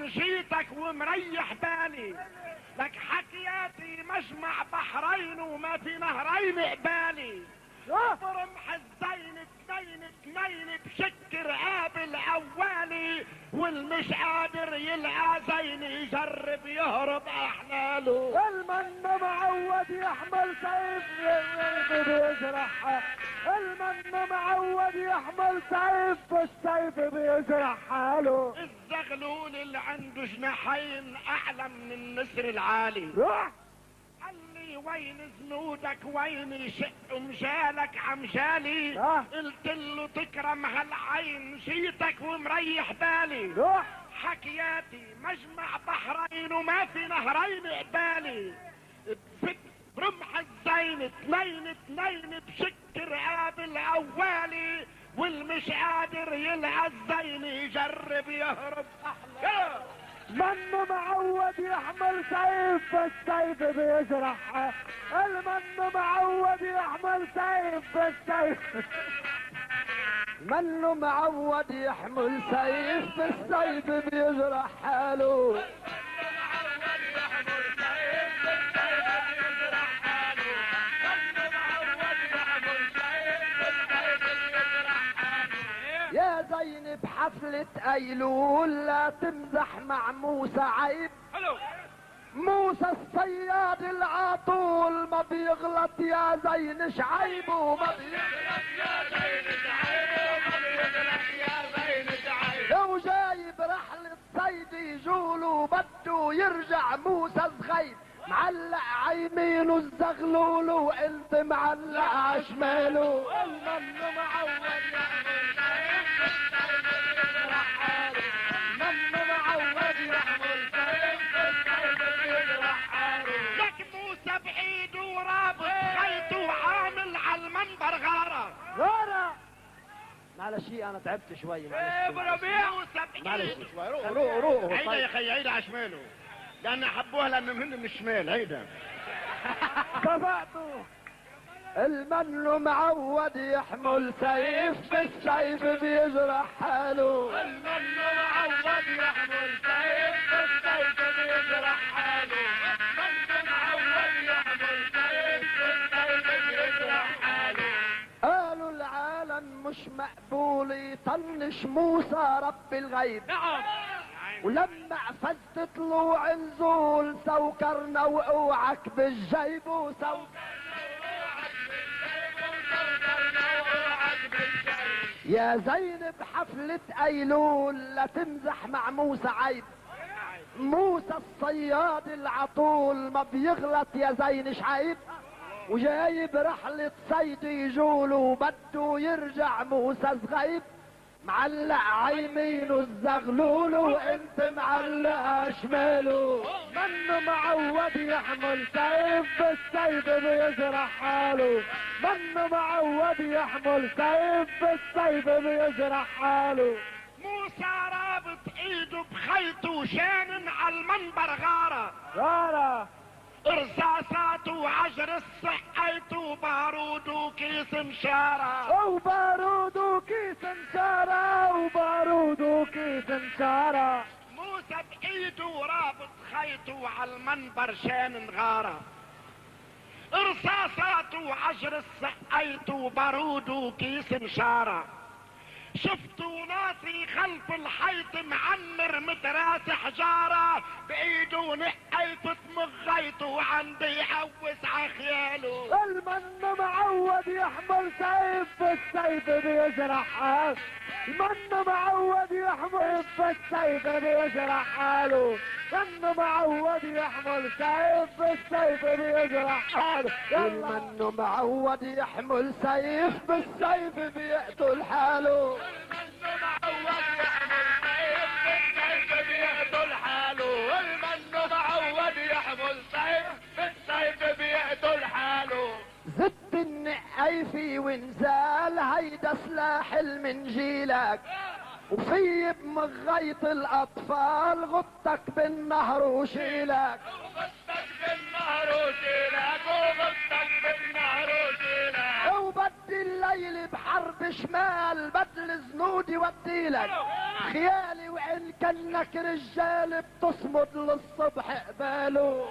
عين جيتك ومريح بالي، لك حكياتي مجمع بحرين وما في نهرين قبالي. برمح الزين اتنين بشكر قابل اولي، والمش قادر يلقى زين يجرب يهرب احلاله. المن معود يحمل سيف بيجرحها، المن معود يحمل سيف بالسيف بيجرح حاله. الزغلول اللي عنده جناحين اعلى من النسر العالي، قال لي وين زنودك وين يشق مجالك عمجالي. قلت له تكرم هالعين جيتك ومريح بالي، حكياتي مجمع بحرين وما في نهرين قبالي. برمح الزين اتنين بشكر قابل اولي، والمش قادر يلقى الزين يجرب يهرب احلى. من معود يحمل سيف بالسيف بيجرحها، المن معود يحمل سيف بالسيف. من معود يحمل سيف بالسيف بيجرح حاله. يا زين بحفلة ايلول لا تمزح مع موسى عيب. موسى الصياد العطول ما بيغلط يا زين شعيب، وما بيغلط يا زين شعيب، وما بيغلط يا زين شعيب. لو جايب رحلة صيد يجول وبده يرجع موسى صغير، معلق عيمينه الزغلول وقلت معلق عشماله. المن معود يحمل سيف بالسيف بيجرح حاله، المن معود يحمل سيف بالسيف بيجرح حاله. لك موسى بايده ورابط خيطه وعامل على المنبر غارة. معلش انا تعبت شوي. معلش شوي. روح هيدا يا خي هيدا عشماله، لان حبوها لانه من الشمال هيدا. كفأته. المن معود يحمل سيف بالسيف بيجرح حاله، المن معود يحمل سيف بالسيف بيجرح حاله، المن معود يحمل سيف بالسيف بيجرح حاله. قالوا العالم مش مقبول يطنش موسى رب الغيب. نعم. ولما عفزت طلوع نزول سوكرنا واوعك بالجيب يا زين بحفلة ايلول لا تمزح مع موسى عيب. موسى الصياد العطول ما بيغلط يا زين شعيب، وجايب رحلة صيد يجول وبده يرجع موسى صغيب، معلق عيمينه الزغلول وانت معلق شماله. من معود يحمل سيف بالسيف بيجرح حاله، من معود يحمل سيف بالسيف بيجرح حاله. موسى رابط ايده بخيطه وشانن على المنبر غارة. رصاصاته وعجر الصحيته وبارود وكيس مشارة، وبارود وكيس مشارة، وبارود وكيس مشارة. موسى بايده ورابط خيطه على المنبر شان غارة، رصاصاته وعجر الصحيته وبارود وكيس مشارة. شفتوا ناسي خلف الحيط معمر متراس حجارة، بايده نقيت مغيته وعندي يحوس عخياله. المن معود يحمل سيف بالسيف بيجرح حاله، المن معود يحمل بالسيف بيجرح حاله، المن معود يحمل سيف بالسيف بيجرح حاله. المن معود يحمل سيف بالسيف بيقتل حاله، المن معود يحمل سيف بالسيف بيقتل حاله، المن معود يحمل سيف بالسيف بيقتل حاله. زدت النقايفي ونزال هيدا سلاح المنجيلك، وفي بمغيط الاطفال غطك بالنهر وشيلك، وغطك بالنهر وشيلك، وغطك بالنهر وشيلك. وبدي الليل جايلي بحرب شمال بدل زنودي وديلك خيالي وان كانك رجال بتصمد للصبح قباله